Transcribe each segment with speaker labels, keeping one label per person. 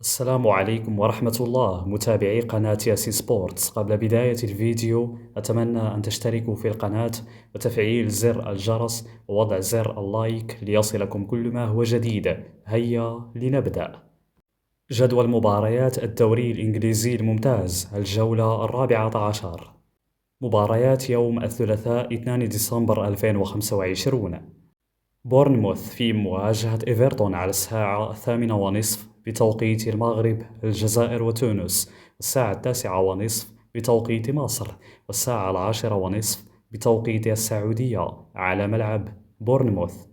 Speaker 1: السلام عليكم ورحمة الله متابعي قناة ياسين سبورتس. قبل بداية الفيديو أتمنى أن تشتركوا في القناة وتفعيل زر الجرس ووضع زر اللايك ليصلكم كل ما هو جديد. هيا لنبدأ. جدول مباريات الدوري الإنجليزي الممتاز الجولة 14. مباريات يوم الثلاثاء 2 ديسمبر 2025. بورنموث في مواجهة إيفرتون على الساعة 8:30 بتوقيت المغرب، الجزائر وتونس، والساعة 9:30 بتوقيت مصر، والساعة 10:30 بتوقيت السعودية على ملعب بورنموث.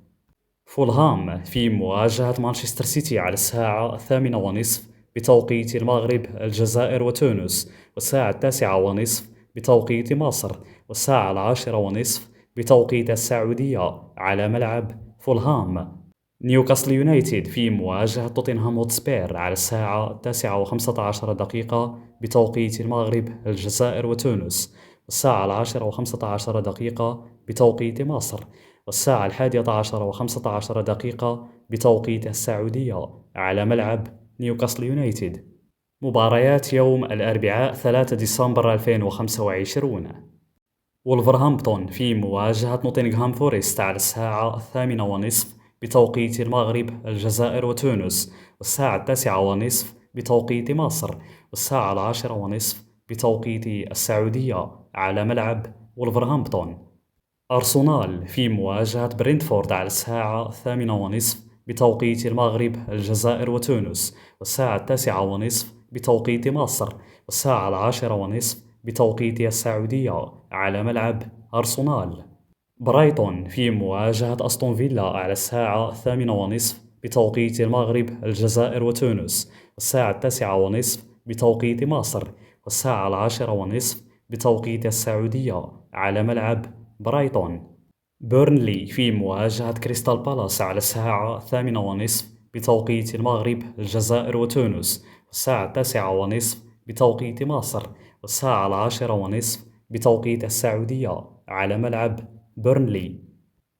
Speaker 1: فولهام في مواجهة مانشستر سيتي على الساعة 8:30 بتوقيت المغرب، الجزائر وتونس، والساعة 9:30 بتوقيت مصر، والساعة 10:30 بتوقيت السعودية على ملعب فولهام. نيوكاسل يونايتد في مواجهة توتنهام هوتسبير على الساعة 9:15 بتوقيت المغرب، الجزائر وتونس، والساعة 10:15 بتوقيت مصر، والساعة 11:15 بتوقيت السعودية على ملعب نيوكاسل يونايتد. مباريات يوم الأربعاء 3 ديسمبر 2025. وولفرهامبتون في مواجهة نوتنغهام فورست على الساعة 8:30 بتوقيت المغرب، الجزائر وتونس، والساعة 9:30 بتوقيت مصر، والساعة 10:30 بتوقيت السعودية على ملعب وولفرهامبتون. أرسنال في مواجهة برينتفورد على الساعة 8:30 بتوقيت المغرب، الجزائر وتونس، والساعة 9:30 بتوقيت مصر، والساعة 10:30 بتوقيت السعودية على ملعب أرسنال. برايتون في مواجهة أستون فيلا على الساعة 8:30 بتوقيت المغرب، الجزائر وتونس، والساعة 9:30 بتوقيت مصر، والساعة 10:30 بتوقيت السعودية على ملعب برايتون. بيرنلي في مواجهة كريستال بالاس على الساعة 8:30 بتوقيت المغرب، الجزائر وتونس، والساعة 9:30 بتوقيت مصر، والساعة 10:30 بتوقيت السعودية على ملعب بيرنلي.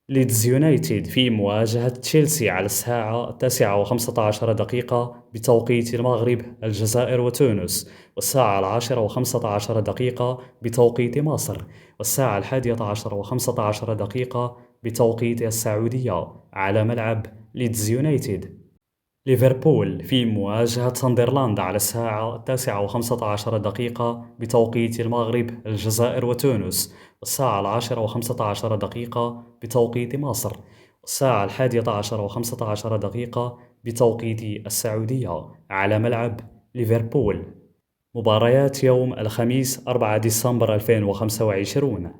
Speaker 1: ليدز يونايتد في مواجهة تشيلسي على الساعة 9:15 بتوقيت المغرب، الجزائر وتونس، والساعة 10:15 بتوقيت مصر، والساعة 11:15 بتوقيت السعودية على ملعب ليدز يونايتد. ليفربول في مواجهة ساندرلاند على الساعة 9:15 بتوقيت المغرب، الجزائر وتونس، والساعة 10:15 بتوقيت مصر، والساعة 11:15 بتوقيت السعودية على ملعب ليفربول. مباريات يوم الخميس 4 ديسمبر 2025.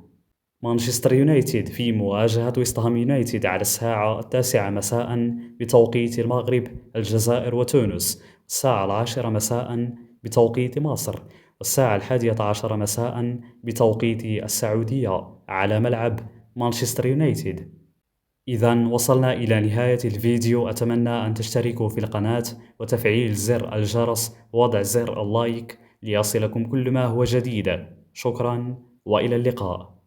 Speaker 1: مانشستر يونايتد في مواجهة ويستهام يونايتد على الساعة 9 مساء بتوقيت المغرب، الجزائر وتونس، الساعة 10 مساء بتوقيت مصر، والساعة 11 مساء بتوقيت السعودية على ملعب مانشستر يونايتد. إذا وصلنا إلى نهاية الفيديو. أتمنى أن تشتركوا في القناة وتفعيل زر الجرس ووضع زر اللايك ليصلكم كل ما هو جديد. شكرا وإلى اللقاء.